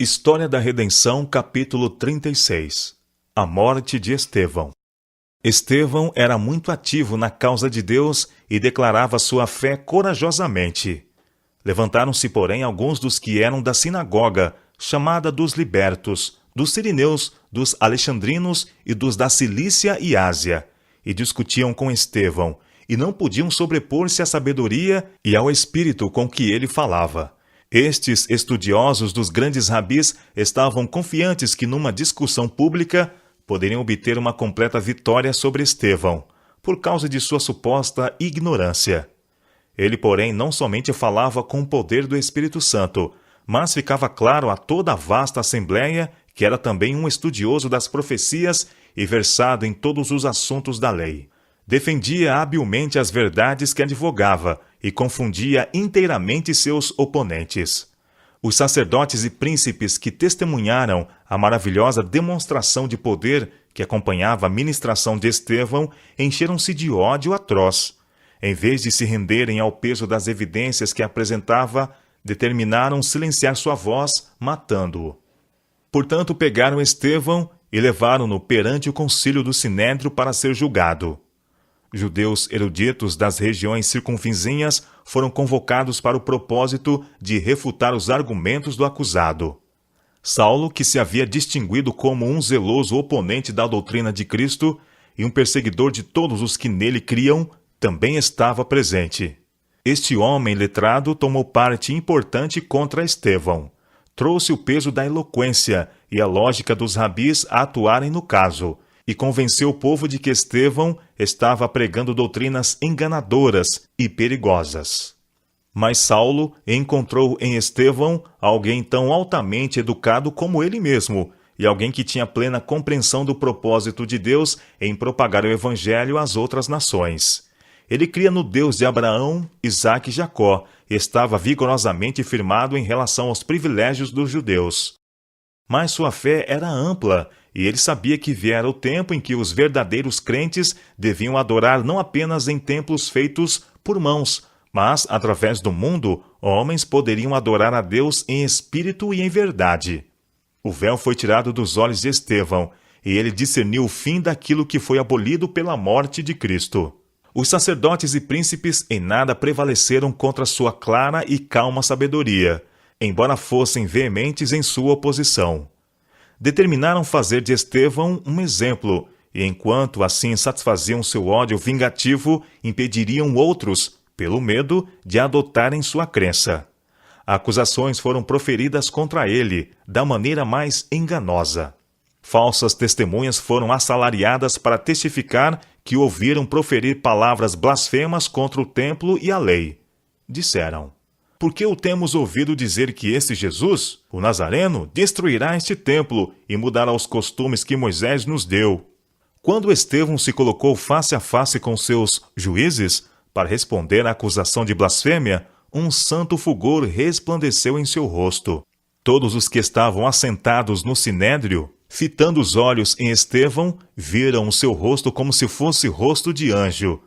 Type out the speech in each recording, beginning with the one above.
História da Redenção, capítulo 36. A morte de Estevão. Estevão era muito ativo na causa de Deus e declarava sua fé corajosamente. Levantaram-se, porém, alguns dos que eram da sinagoga, chamada dos libertos, dos sirineus, dos alexandrinos e dos da Cilícia e Ásia, e discutiam com Estevão, e não podiam sobrepor-se à sabedoria e ao espírito com que ele falava. Estes estudiosos dos grandes rabis estavam confiantes que numa discussão pública poderiam obter uma completa vitória sobre Estevão, por causa de sua suposta ignorância. Ele, porém, não somente falava com o poder do Espírito Santo, mas ficava claro a toda a vasta assembleia que era também um estudioso das profecias e versado em todos os assuntos da lei. Defendia habilmente as verdades que advogava e confundia inteiramente seus oponentes. Os sacerdotes e príncipes que testemunharam a maravilhosa demonstração de poder que acompanhava a ministração de Estevão encheram-se de ódio atroz. Em vez de se renderem ao peso das evidências que apresentava, determinaram silenciar sua voz, matando-o. Portanto, pegaram Estevão e levaram-no perante o concílio do Sinédrio para ser julgado. Judeus eruditos das regiões circunvizinhas foram convocados para o propósito de refutar os argumentos do acusado. Saulo, que se havia distinguido como um zeloso oponente da doutrina de Cristo e um perseguidor de todos os que nele criam, também estava presente. Este homem letrado tomou parte importante contra Estevão. Trouxe o peso da eloquência e a lógica dos rabis a atuarem no caso, e convenceu o povo de que Estevão estava pregando doutrinas enganadoras e perigosas. Mas Saulo encontrou em Estevão alguém tão altamente educado como ele mesmo, e alguém que tinha plena compreensão do propósito de Deus em propagar o Evangelho às outras nações. Ele cria no Deus de Abraão, Isaque e Jacó, e estava vigorosamente firmado em relação aos privilégios dos judeus. Mas sua fé era ampla, e ele sabia que viera o tempo em que os verdadeiros crentes deviam adorar não apenas em templos feitos por mãos, mas, através do mundo, homens poderiam adorar a Deus em espírito e em verdade. O véu foi tirado dos olhos de Estevão, e ele discerniu o fim daquilo que foi abolido pela morte de Cristo. Os sacerdotes e príncipes em nada prevaleceram contra sua clara e calma sabedoria, embora fossem veementes em sua oposição. Determinaram fazer de Estevão um exemplo, e enquanto assim satisfaziam seu ódio vingativo, impediriam outros, pelo medo, de adotarem sua crença. Acusações foram proferidas contra ele, da maneira mais enganosa. Falsas testemunhas foram assalariadas para testificar que ouviram proferir palavras blasfemas contra o templo e a lei. Disseram: porque o temos ouvido dizer que esse Jesus, o Nazareno, destruirá este templo e mudará os costumes que Moisés nos deu. Quando Estevão se colocou face a face com seus juízes, para responder à acusação de blasfêmia, um santo fulgor resplandeceu em seu rosto. Todos os que estavam assentados no sinédrio, fitando os olhos em Estevão, viram o seu rosto como se fosse rosto de anjo.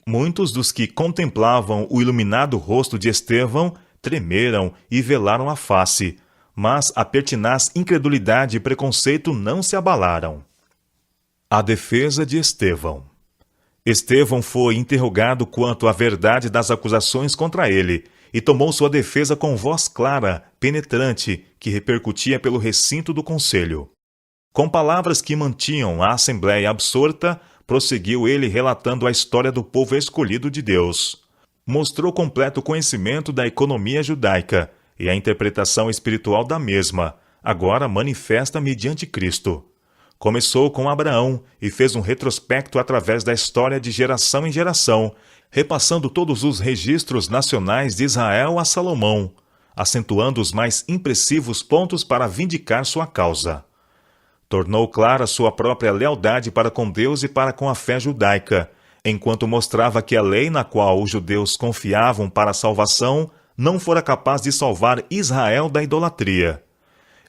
Muitos dos que contemplavam o iluminado rosto de Estevão tremeram e velaram a face, mas a pertinaz incredulidade e preconceito não se abalaram. A defesa de Estevão. Estevão foi interrogado quanto à verdade das acusações contra ele, e tomou sua defesa com voz clara, penetrante, que repercutia pelo recinto do conselho. Com palavras que mantinham a assembleia absorta, prosseguiu ele relatando a história do povo escolhido de Deus. Mostrou completo conhecimento da economia judaica e a interpretação espiritual da mesma, agora manifesta mediante Cristo. Começou com Abraão e fez um retrospecto através da história de geração em geração, repassando todos os registros nacionais de Israel a Salomão, acentuando os mais impressivos pontos para vindicar sua causa. Tornou clara sua própria lealdade para com Deus e para com a fé judaica, enquanto mostrava que a lei na qual os judeus confiavam para a salvação não fora capaz de salvar Israel da idolatria.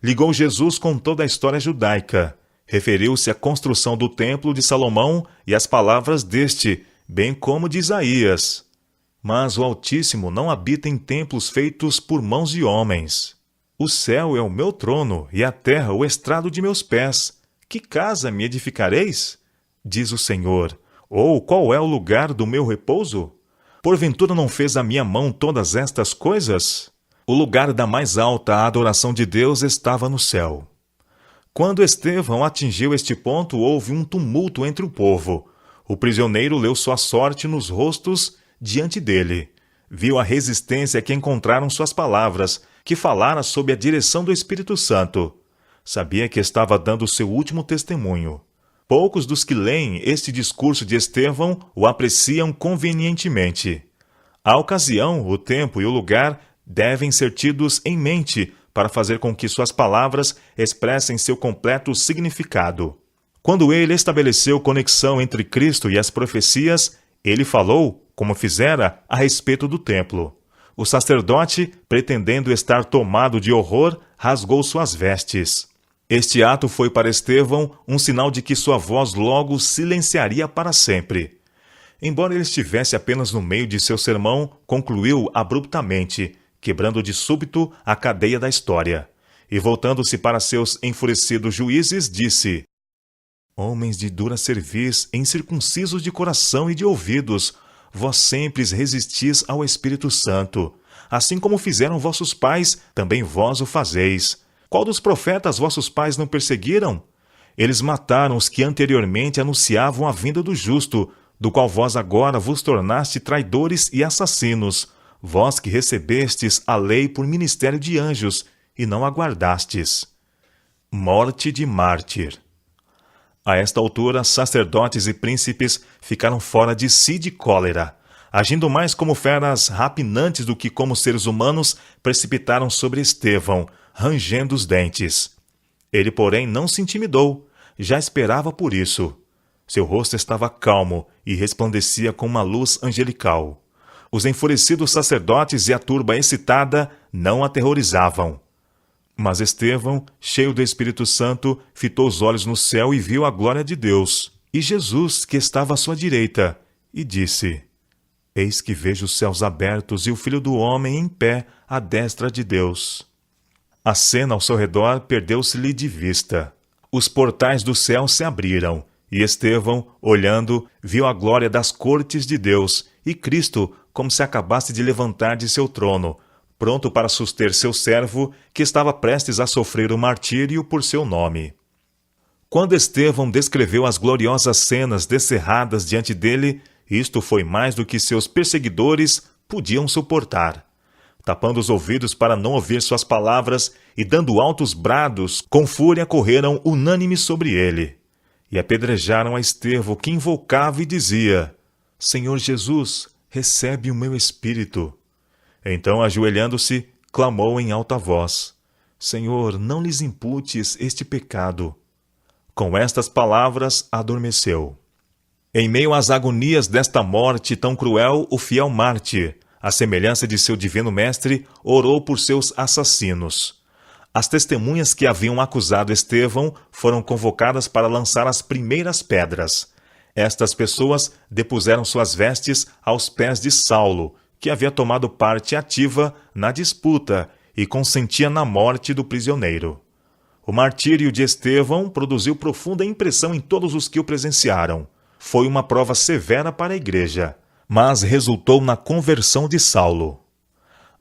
Ligou Jesus com toda a história judaica. Referiu-se à construção do templo de Salomão e às palavras deste, bem como de Isaías. Mas o Altíssimo não habita em templos feitos por mãos de homens. O céu é o meu trono e a terra o estrado de meus pés. Que casa me edificareis? Diz o Senhor. Ou qual é o lugar do meu repouso? Porventura não fez a minha mão todas estas coisas? O lugar da mais alta adoração de Deus estava no céu. Quando Estevão atingiu este ponto, houve um tumulto entre o povo. O prisioneiro leu sua sorte nos rostos diante dele. Viu a resistência que encontraram suas palavras, que falara sob a direção do Espírito Santo. Sabia que estava dando o seu último testemunho. Poucos dos que leem este discurso de Estevão o apreciam convenientemente. A ocasião, o tempo e o lugar devem ser tidos em mente para fazer com que suas palavras expressem seu completo significado. Quando ele estabeleceu conexão entre Cristo e as profecias, ele falou, como fizera, a respeito do templo. O sacerdote, pretendendo estar tomado de horror, rasgou suas vestes. Este ato foi para Estevão um sinal de que sua voz logo silenciaria para sempre. Embora ele estivesse apenas no meio de seu sermão, concluiu abruptamente, quebrando de súbito a cadeia da história. E voltando-se para seus enfurecidos juízes, disse: Homens de dura cerviz, incircuncisos de coração e de ouvidos, vós sempre resistis ao Espírito Santo. Assim como fizeram vossos pais, também vós o fazeis. Qual dos profetas vossos pais não perseguiram? Eles mataram os que anteriormente anunciavam a vinda do justo, do qual vós agora vos tornaste traidores e assassinos, vós que recebestes a lei por ministério de anjos, e não aguardastes. Morte de mártir. A esta altura, sacerdotes e príncipes ficaram fora de si de cólera. Agindo mais como feras rapinantes do que como seres humanos, precipitaram sobre Estevão, rangendo os dentes. Ele, porém, não se intimidou, já esperava por isso. Seu rosto estava calmo e resplandecia com uma luz angelical. Os enfurecidos sacerdotes e a turba excitada não aterrorizavam. Mas Estevão, cheio do Espírito Santo, fitou os olhos no céu e viu a glória de Deus, e Jesus, que estava à sua direita, e disse: Eis que vejo os céus abertos e o Filho do Homem em pé à destra de Deus. A cena ao seu redor perdeu-se-lhe de vista. Os portais do céu se abriram, e Estevão, olhando, viu a glória das cortes de Deus, e Cristo, como se acabasse de levantar de seu trono, pronto para suster seu servo, que estava prestes a sofrer o martírio por seu nome. Quando Estevão descreveu as gloriosas cenas descerradas diante dele, isto foi mais do que seus perseguidores podiam suportar. Tapando os ouvidos para não ouvir suas palavras e dando altos brados, com fúria correram unânimes sobre ele. E apedrejaram a Estevão, que invocava e dizia: Senhor Jesus, recebe o meu espírito. Então, ajoelhando-se, clamou em alta voz: Senhor, não lhes imputes este pecado. Com estas palavras, adormeceu. Em meio às agonias desta morte tão cruel, o fiel mártir, à semelhança de seu divino mestre, orou por seus assassinos. As testemunhas que haviam acusado Estevão foram convocadas para lançar as primeiras pedras. Estas pessoas depuseram suas vestes aos pés de Saulo, que havia tomado parte ativa na disputa e consentia na morte do prisioneiro. O martírio de Estevão produziu profunda impressão em todos os que o presenciaram. Foi uma prova severa para a igreja, mas resultou na conversão de Saulo.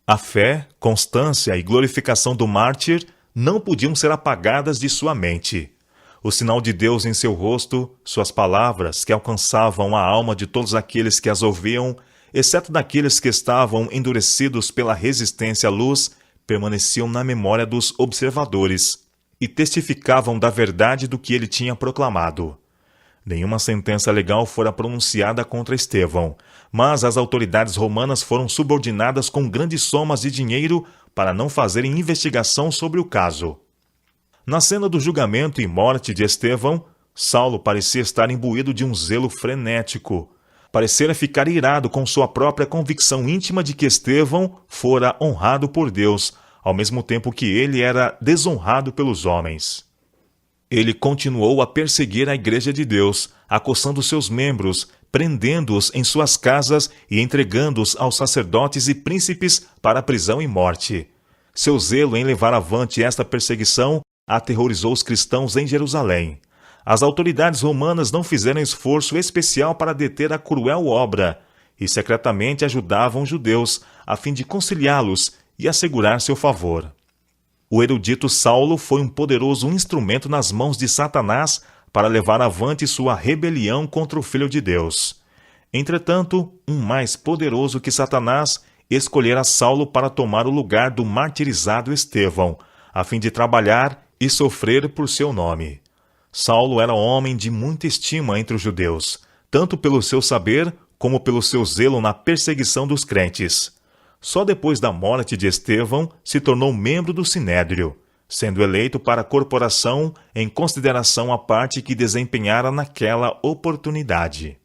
A fé, constância e glorificação do mártir não podiam ser apagadas de sua mente. O sinal de Deus em seu rosto, suas palavras, que alcançavam a alma de todos aqueles que as ouviam, exceto daqueles que estavam endurecidos pela resistência à luz, permaneciam na memória dos observadores e testificavam da verdade do que ele tinha proclamado. Nenhuma sentença legal fora pronunciada contra Estevão, mas as autoridades romanas foram subordinadas com grandes somas de dinheiro para não fazerem investigação sobre o caso. Na cena do julgamento e morte de Estevão, Saulo parecia estar imbuído de um zelo frenético. Parecera ficar irado com sua própria convicção íntima de que Estevão fora honrado por Deus, ao mesmo tempo que ele era desonrado pelos homens. Ele continuou a perseguir a Igreja de Deus, acossando seus membros, prendendo-os em suas casas e entregando-os aos sacerdotes e príncipes para a prisão e morte. Seu zelo em levar avante esta perseguição aterrorizou os cristãos em Jerusalém. As autoridades romanas não fizeram esforço especial para deter a cruel obra e secretamente ajudavam os judeus a fim de conciliá-los e assegurar seu favor. O erudito Saulo foi um poderoso instrumento nas mãos de Satanás para levar avante sua rebelião contra o Filho de Deus. Entretanto, um mais poderoso que Satanás escolhera Saulo para tomar o lugar do martirizado Estevão, a fim de trabalhar e sofrer por seu nome. Saulo era homem de muita estima entre os judeus, tanto pelo seu saber como pelo seu zelo na perseguição dos crentes. Só depois da morte de Estevão se tornou membro do Sinédrio, sendo eleito para a corporação em consideração à parte que desempenhara naquela oportunidade.